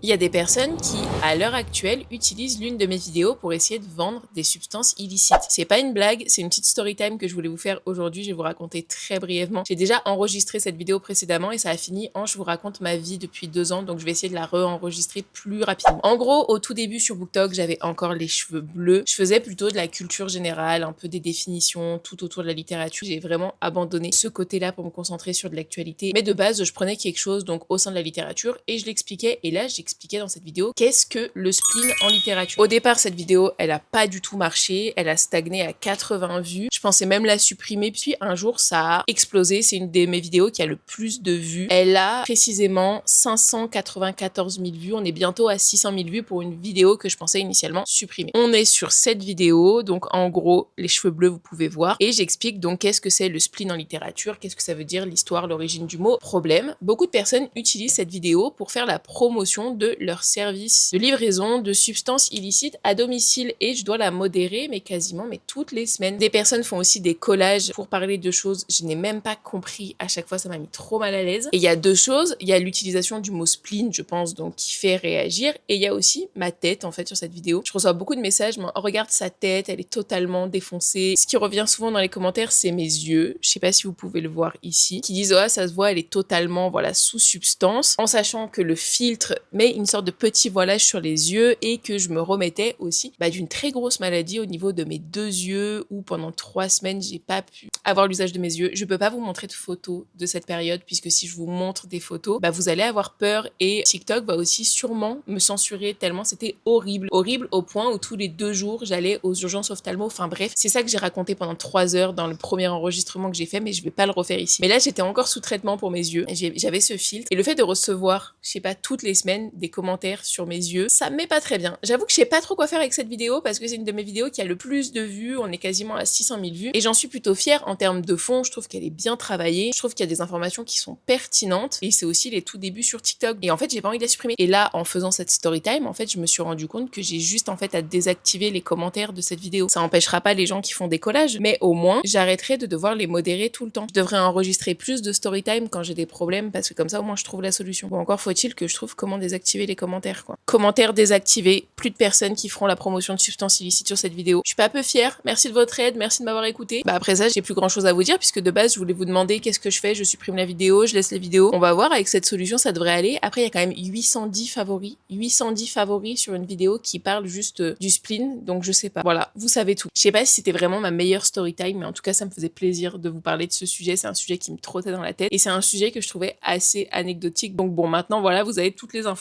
Il y a des personnes qui, à l'heure actuelle, utilisent l'une de mes vidéos pour essayer de vendre des substances illicites. C'est pas une blague, c'est une petite story time que je voulais vous faire aujourd'hui. Je vais vous raconter très brièvement. J'ai déjà enregistré cette vidéo précédemment et ça a fini en je vous raconte ma vie depuis 2 ans, donc je vais essayer de la re-enregistrer plus rapidement. En gros, au tout début sur BookTok, j'avais encore les cheveux bleus. Je faisais plutôt de la culture générale, un peu des définitions, tout autour de la littérature. J'ai vraiment abandonné ce côté-là pour me concentrer sur de l'actualité. Mais de base, je prenais quelque chose donc au sein de la littérature et je l'expliquais. Et là, j'expliquais dans cette vidéo qu'est-ce que le spleen en littérature. Au départ, cette vidéo, elle a pas du tout marché, elle a stagné à 80 vues. Je pensais même la supprimer, puis un jour, ça a explosé. C'est une de mes vidéos qui a le plus de vues. Elle a précisément 594 000 vues. On est bientôt à 600 000 vues pour une vidéo que je pensais initialement supprimer. On est sur cette vidéo, donc en gros, les cheveux bleus, vous pouvez voir. Et j'explique donc qu'est-ce que c'est le spleen en littérature, qu'est-ce que ça veut dire, l'histoire, l'origine du mot. Problème, beaucoup de personnes utilisent cette vidéo pour faire la promotion de leur service de livraison de substances illicites à domicile et je dois la modérer mais toutes les semaines. Des personnes font aussi des collages pour parler de choses je n'ai même pas compris, à chaque fois ça m'a mis trop mal à l'aise. Et il y a 2 choses, il y a l'utilisation du mot spleen je pense donc qui fait réagir et il y a aussi ma tête en fait sur cette vidéo. Je reçois beaucoup de messages, oh, regarde sa tête, elle est totalement défoncée. Ce qui revient souvent dans les commentaires c'est mes yeux, je sais pas si vous pouvez le voir ici, qui disent oh ça se voit elle est totalement voilà sous substance, en sachant que le filtre met une sorte de petit voilage sur les yeux et que je me remettais aussi d'une très grosse maladie au niveau de mes 2 yeux où pendant 3 semaines j'ai pas pu avoir l'usage de mes yeux. Je peux pas vous montrer de photos de cette période puisque si je vous montre des photos, vous allez avoir peur et TikTok va aussi sûrement me censurer tellement c'était horrible. Horrible au point où tous les 2 jours j'allais aux urgences ophtalmo. Enfin bref, c'est ça que j'ai raconté pendant 3 heures dans le premier enregistrement que j'ai fait mais je vais pas le refaire ici. Mais là j'étais encore sous traitement pour mes yeux. J'avais ce filtre et le fait de recevoir, je sais pas, toutes les semaines des commentaires sur mes yeux, ça me met pas très bien. J'avoue que je sais pas trop quoi faire avec cette vidéo parce que c'est une de mes vidéos qui a le plus de vues, on est quasiment à 600 000 vues et j'en suis plutôt fière en termes de fond, je trouve qu'elle est bien travaillée, je trouve qu'il y a des informations qui sont pertinentes et c'est aussi les tout débuts sur TikTok et en fait j'ai pas envie de la supprimer. Et là en faisant cette story time, en fait je me suis rendu compte que j'ai juste en fait à désactiver les commentaires de cette vidéo. Ça empêchera pas les gens qui font des collages, mais au moins j'arrêterai de devoir les modérer tout le temps. Je devrais enregistrer plus de story time quand j'ai des problèmes parce que comme ça au moins je trouve la solution. Ou encore faut-il que je trouve comment désactiver les commentaires quoi. Commentaires désactivés, plus de personnes qui feront la promotion de substances illicites sur cette vidéo. Je suis pas peu fière, merci de votre aide, merci de m'avoir écouté. Après ça, j'ai plus grand chose à vous dire puisque de base, je voulais vous demander qu'est-ce que je fais, je supprime la vidéo, je laisse les vidéos. On va voir avec cette solution, ça devrait aller. Après, il y a quand même 810 favoris sur une vidéo qui parle juste du spleen, donc je sais pas. Voilà, vous savez tout. Je sais pas si c'était vraiment ma meilleure story time, mais en tout cas, ça me faisait plaisir de vous parler de ce sujet. C'est un sujet qui me trottait dans la tête et c'est un sujet que je trouvais assez anecdotique. Donc bon, maintenant voilà, vous avez toutes les infos.